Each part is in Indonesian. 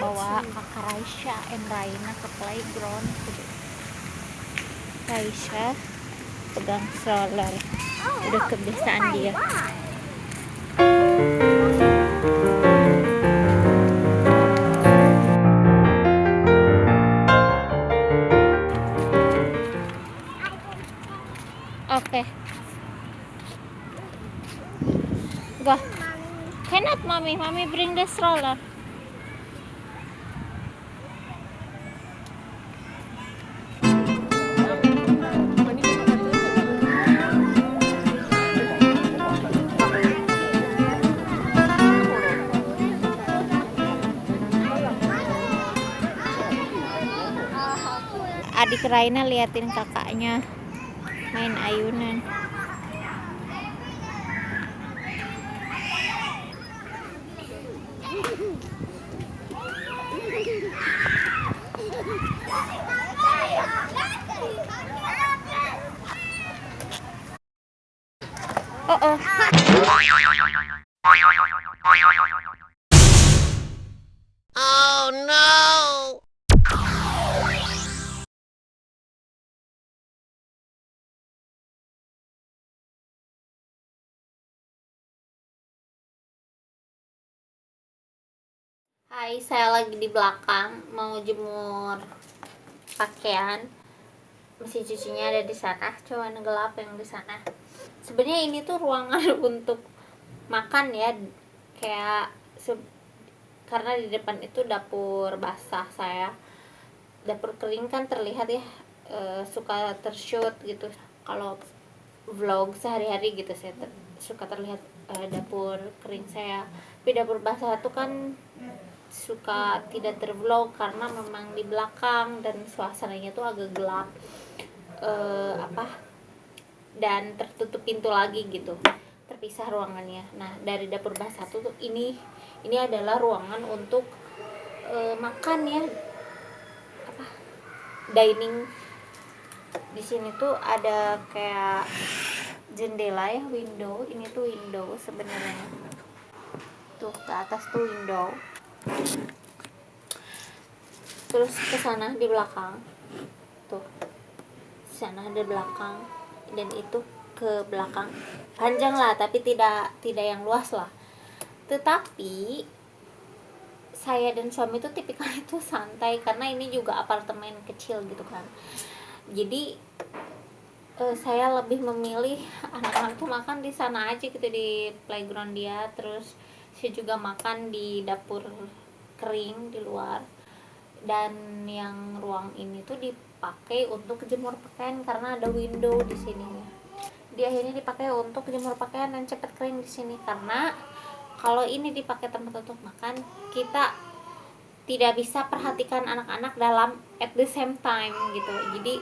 bawa kakak Raisya and Raina ke playground. Raisya pegang stroller, udah kebiasaan dia. Oke. Go. Cannot, mommy. Mommy bring the stroller. Adik Raina liatin kakaknya main ayunan. Oh. Oh no. Hai, saya lagi di belakang mau jemur pakaian. Mesin cucinya ada di sana, cuman gelap yang di sana. Sebenarnya ini tuh ruangan untuk makan ya, kayak karena di depan itu dapur basah saya. Dapur kering kan terlihat ya, suka tershoot gitu. Kalau vlog sehari-hari gitu saya suka terlihat dapur kering saya. Tapi dapur basah itu kan suka tidak tervlog karena memang di belakang dan suasananya tuh agak gelap, dan tertutup pintu lagi gitu, terpisah ruangannya. Nah, dari dapur basah tuh ini adalah ruangan untuk makan ya, dining. Di sini tuh ada kayak jendela ya, window. Ini tuh window sebenarnya. Tuh ke atas tuh window. Terus ke sana di belakang. Tuh. Sana di belakang dan itu ke belakang. Panjang lah, tapi tidak yang luas lah. Tetapi saya dan suami tuh tipikal itu santai karena ini juga apartemen kecil gitu kan. Jadi saya lebih memilih anak-anak tuh makan di sana aja gitu, di playground dia. Terus saya juga makan di dapur kering di luar. Dan yang ruang ini tuh dipakai untuk jemur pakaian karena ada window di sini. Dia akhirnya dipakai untuk jemur pakaian dan cepat kering di sini, karena kalau ini dipakai tempat untuk makan, kita tidak bisa perhatikan anak-anak dalam at the same time gitu. Jadi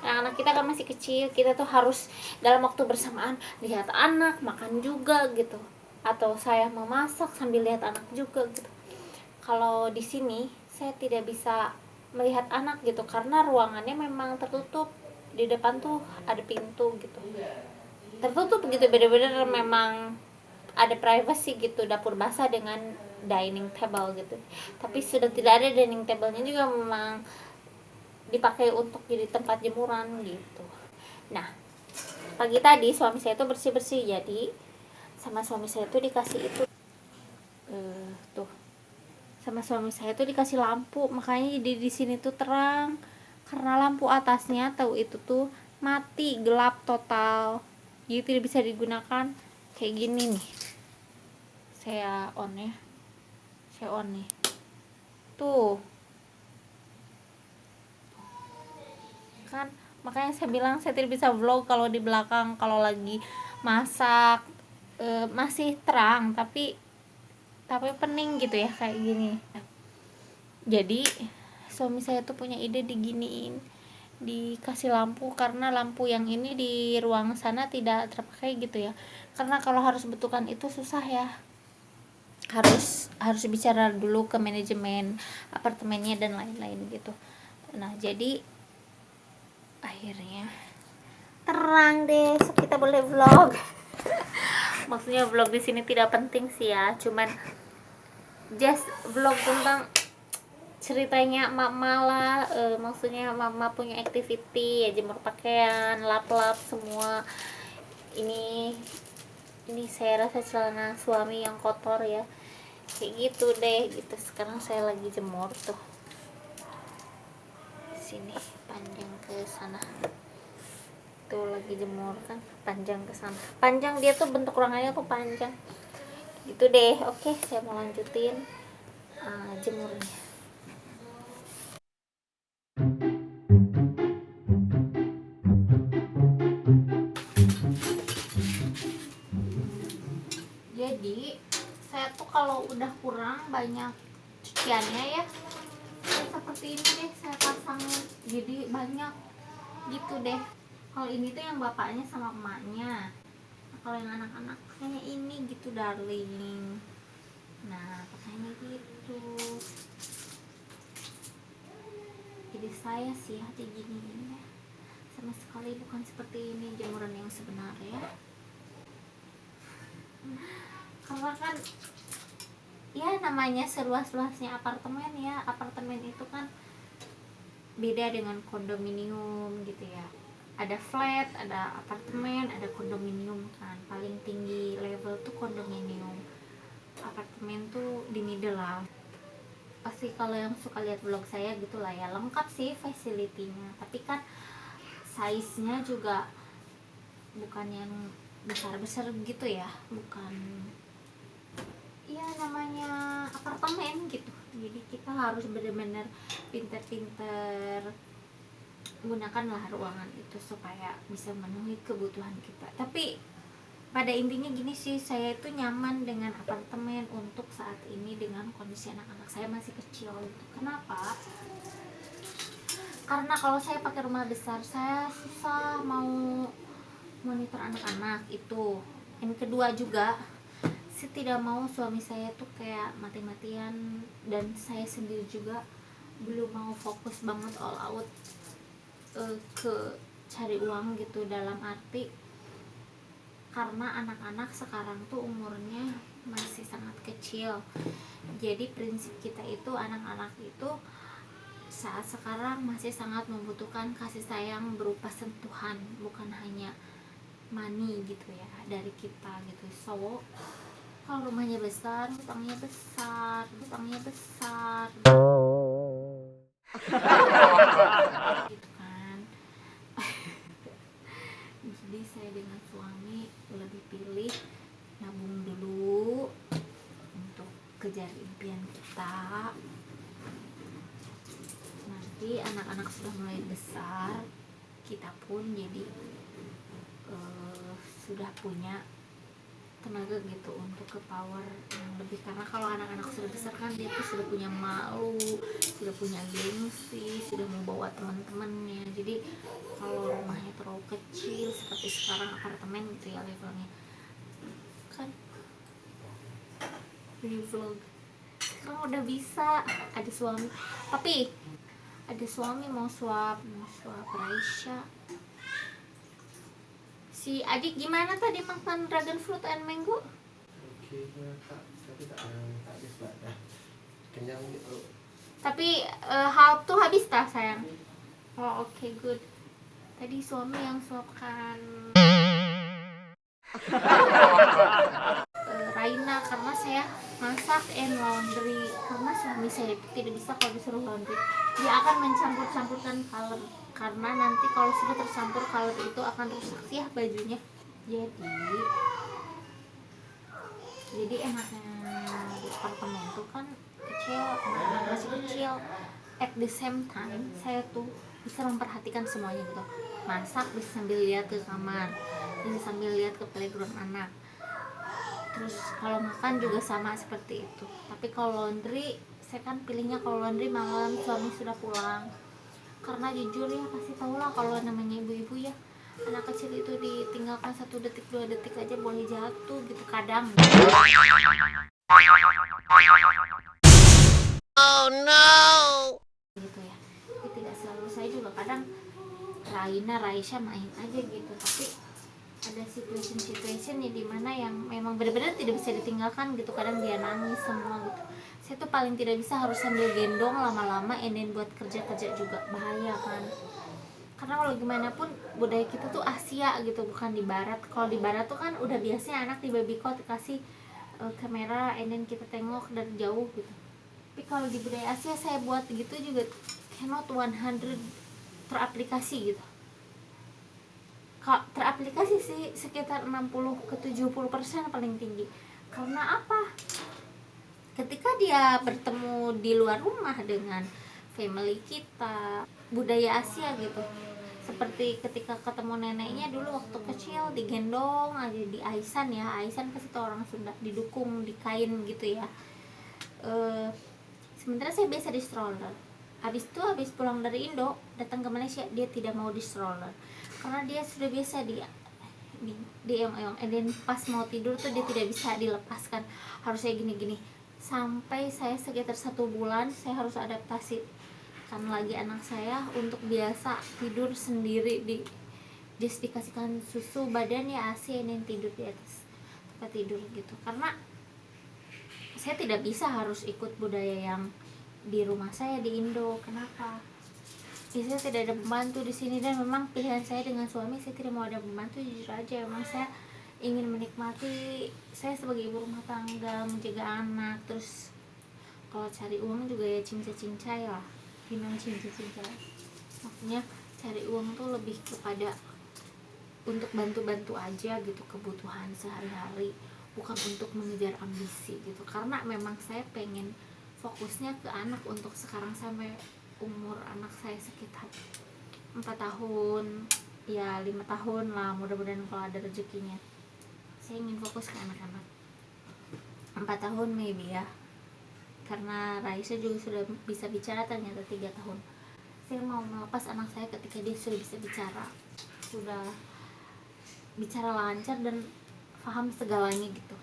anak-anak kita kan masih kecil, kita tuh harus dalam waktu bersamaan lihat anak makan juga gitu, atau saya memasak sambil lihat anak juga gitu. Kalau di sini saya tidak bisa melihat anak gitu karena ruangannya memang tertutup. Di depan tuh ada pintu gitu, tertutup gitu, bener-bener memang ada privacy gitu, dapur basah dengan dining table gitu. Tapi sudah tidak ada dining tablenya juga, memang dipakai untuk jadi tempat jemuran gitu. Nah, pagi tadi suami saya tuh bersih-bersih, jadi sama suami saya tuh dikasih itu tuh sama suami saya tuh dikasih lampu, makanya jadi di sini tuh terang karena lampu atasnya tahu itu tuh mati, gelap total, jadi tidak bisa digunakan. Kayak gini nih, saya on nih tuh kan, makanya saya bilang saya tidak bisa vlog kalau di belakang, kalau lagi masak masih terang tapi pening gitu ya kayak gini. Jadi suami saya tuh punya ide diginiin, dikasih lampu, karena lampu yang ini di ruang sana tidak terpakai gitu ya, karena kalau harus bentukan itu susah ya, harus bicara dulu ke manajemen apartemennya dan lain-lain gitu. Nah, jadi akhirnya terang deh, so kita boleh vlog. Maksudnya vlog di sini tidak penting sih ya, cuman just vlog tentang ceritanya mama lah, maksudnya mama punya activity ya, jemur pakaian, lap-lap semua. Ini saya rasa celana suami yang kotor ya, kayak gitu deh gitu. Sekarang saya lagi jemur tuh, sini panjang ke sana tuh, lagi jemur kan panjang ke sana, panjang dia tuh bentuk ruangannya tuh panjang gitu deh. Oke, saya mau lanjutin jemurnya. Jadi saya tuh kalau udah kurang banyak cuciannya ya, seperti ini deh saya pasangin, jadi banyak gitu deh. Kalau ini tuh yang bapaknya sama emaknya, nah, kalau yang anak-anak kayaknya ini gitu darling. Nah pakainya gitu. Jadi saya sih hati gini ya, sama sekali bukan seperti ini jemuran yang sebenarnya. Karena kan ya namanya seluas-luasnya apartemen ya, apartemen itu kan beda dengan kondominium gitu ya. Ada flat, ada apartemen, ada kondominium kan. Paling tinggi level tuh kondominium, apartemen tuh di middle lah. Pasti kalau yang suka lihat vlog saya gitu lah ya, lengkap sih facility-nya, tapi kan size-nya juga bukan yang besar-besar gitu ya, bukan ya namanya apartemen gitu. Jadi kita harus benar-benar pinter-pinter gunakanlah ruangan itu supaya bisa memenuhi kebutuhan kita. Tapi pada intinya gini sih, saya itu nyaman dengan apartemen untuk saat ini dengan kondisi anak-anak saya masih kecil gitu. Kenapa? Karena kalau saya pakai rumah besar saya susah mau monitor anak-anak itu. Yang kedua juga, saya tidak mau suami saya tuh kayak mati-matian, dan saya sendiri juga belum mau fokus banget all out ke cari uang gitu. Dalam arti karena anak-anak sekarang tuh umurnya masih sangat kecil, jadi prinsip kita itu anak-anak itu saat sekarang masih sangat membutuhkan kasih sayang berupa sentuhan, bukan hanya money gitu ya dari kita gitu. So kalau rumahnya besar, hutangnya besar gitu kan. Jadi saya dengan suami lebih pilih nabung dulu untuk kejar impian kita. Nanti anak-anak sudah mulai besar, kita pun jadi sudah punya tenaga gitu untuk ke power yang lebih. Karena kalau anak-anak sudah besar kan dia tuh sudah punya malu, sudah punya gengsi, sudah mau bawa teman-temannya. Jadi kalau rumahnya terlalu kecil seperti sekarang apartemen gitu ya levelnya kan, di vlog sekarang udah bisa ada suami, tapi ada suami mau suap Raisya. Si adik gimana tadi makan dragon fruit and mango? Oke, tapi tak habis dah. Kenyang gitu. Tapi half tuh habis tak sayang? Oh oke, good. Tadi suami yang suapkan Raina karena saya masak and laundry. Karena suami saya itu tidak bisa kalau disuruh laundry, dia akan mencampur-campurkan color, karena nanti kalau sudah tercampur color itu akan rusak sih ya bajunya. Jadi enaknya di apartemen itu kan kecil, anak-anak masih kecil. At the same time saya tuh bisa memperhatikan semuanya gitu. Masak bisa sambil lihat ke kamar, bisa sambil lihat ke playground anak. Terus kalau makan juga sama seperti itu. Tapi kalau laundry, saya kan pilihnya kalau laundry malam suami sudah pulang. Karena jujur ya, pasti tau lah kalau namanya ibu-ibu ya, anak kecil itu ditinggalkan 1 detik 2 detik aja boleh jatuh gitu kadang. Oh no. Gitu ya. Jadi tidak selalu, saya juga kadang Raisya main aja gitu, tapi ada situation ya dimana yang memang benar-benar tidak bisa ditinggalkan gitu. Kadang dia nangis semua gitu, saya tuh paling tidak bisa harus sambil gendong lama-lama, buat kerja-kerja juga bahaya kan. Karena kalau gimana pun budaya kita tuh Asia gitu, bukan di barat. Kalau di barat tuh kan udah biasanya anak di baby cot kasih kamera, kita tengok dari jauh gitu. Tapi kalau di budaya Asia saya buat gitu juga cannot 100 teraplikasi gitu. Kalau teraplikasi sih sekitar 60-70% paling tinggi. Karena apa? Ketika dia bertemu di luar rumah dengan family kita, budaya Asia gitu, seperti ketika ketemu neneknya dulu waktu kecil digendong aja di aisan ya, aisan pasti itu orang Sunda, didukung di kain gitu ya. Sementara saya biasa di stroller. Habis pulang dari Indo datang ke Malaysia, dia tidak mau di stroller karena dia sudah biasa di eyong-eyong. Dan pas mau tidur tuh dia tidak bisa dilepaskan, harus saya gini-gini. Sampai saya sekitar 1 bulan saya harus adaptasi kan lagi anak saya untuk biasa tidur sendiri di just dikasihkan susu badannya ASI, dan tidur di atas tempat tidur gitu. Karena saya tidak bisa harus ikut budaya yang di rumah saya di Indo. Kenapa? Biasanya tidak ada pembantu di sini, dan memang pilihan saya dengan suami, saya tidak mau ada pembantu, jujur aja. Memang saya ingin menikmati saya sebagai ibu rumah tangga, menjaga anak. Terus kalau cari uang juga ya cincai lah, bilang cincai. Maksudnya cari uang tuh lebih kepada untuk bantu-bantu aja gitu, kebutuhan sehari-hari, bukan untuk mengejar ambisi gitu. Karena memang saya pengen fokusnya ke anak untuk sekarang sampai umur anak saya sekitar 4 tahun ya, 5 tahun lah mudah-mudahan kalau ada rezekinya. Saya ingin fokus ke anak-anak 4 tahun maybe ya, karena Raisa juga sudah bisa bicara ternyata 3 tahun. Saya mau melepas anak saya ketika dia sudah bisa bicara, sudah bicara lancar dan paham segalanya gitu.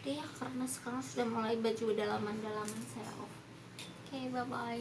Dia karena sekarang sudah mulai baju dalaman saya off. Oke, bye bye.